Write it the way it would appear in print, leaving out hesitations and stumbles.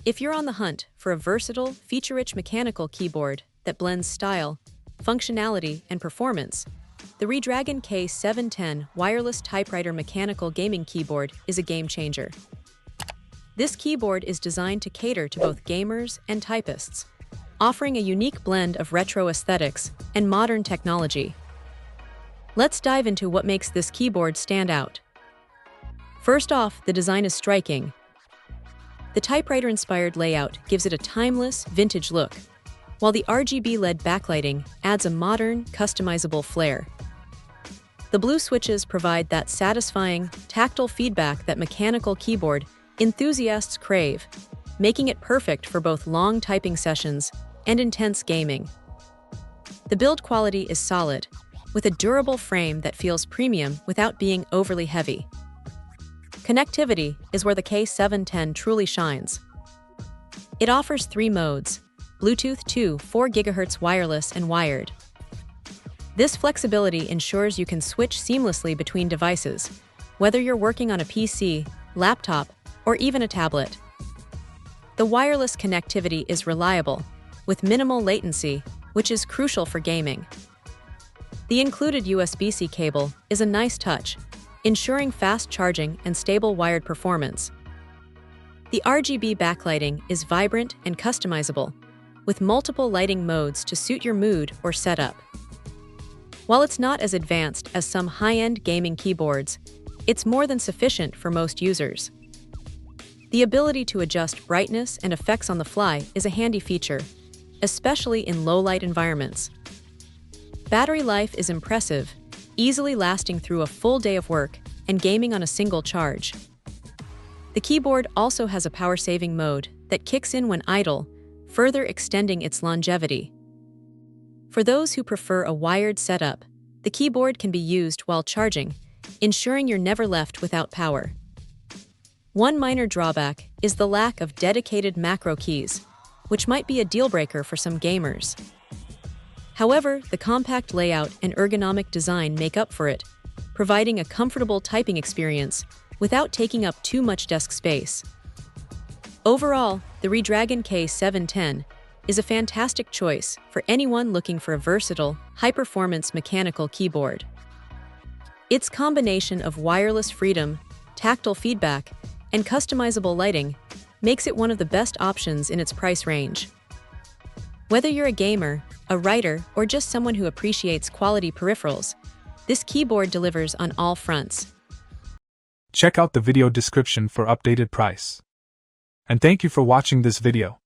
If you're on the hunt for a versatile, feature-rich mechanical keyboard that blends style, functionality, and performance, the Redragon K710 wireless typewriter mechanical gaming keyboard is a game-changer. This keyboard is designed to cater to both gamers and typists, offering a unique blend of retro aesthetics and modern technology. Let's dive into what makes this keyboard stand out. First off, the design is striking. The typewriter-inspired layout gives it a timeless, vintage look, while the RGB LED backlighting adds a modern, customizable flair. The blue switches provide that satisfying, tactile feedback that mechanical keyboard enthusiasts crave, making it perfect for both long typing sessions and intense gaming. The build quality is solid, with a durable frame that feels premium without being overly heavy. Connectivity is where the K710 truly shines. It offers 3 modes: Bluetooth to 4 GHz wireless and wired. This flexibility ensures you can switch seamlessly between devices, whether you're working on a PC, laptop, or even a tablet. The wireless connectivity is reliable, with minimal latency, which is crucial for gaming. The included USB-C cable is a nice touch, ensuring fast charging and stable wired performance. The RGB backlighting is vibrant and customizable, with multiple lighting modes to suit your mood or setup. While it's not as advanced as some high-end gaming keyboards, it's more than sufficient for most users. The ability to adjust brightness and effects on the fly is a handy feature, especially in low-light environments. Battery life is impressive, easily lasting through a full day of work and gaming on a single charge. The keyboard also has a power-saving mode that kicks in when idle, further extending its longevity. For those who prefer a wired setup, the keyboard can be used while charging, ensuring you're never left without power. One minor drawback is the lack of dedicated macro keys, which might be a deal-breaker for some gamers. However, the compact layout and ergonomic design make up for it, providing a comfortable typing experience without taking up too much desk space. Overall, the Redragon K710 is a fantastic choice for anyone looking for a versatile, high-performance mechanical keyboard. Its combination of wireless freedom, tactile feedback, and customizable lighting makes it one of the best options in its price range. Whether you're a gamer, a writer, or just someone who appreciates quality peripherals, this keyboard delivers on all fronts. Check out the video description for updated price. And thank you for watching this video.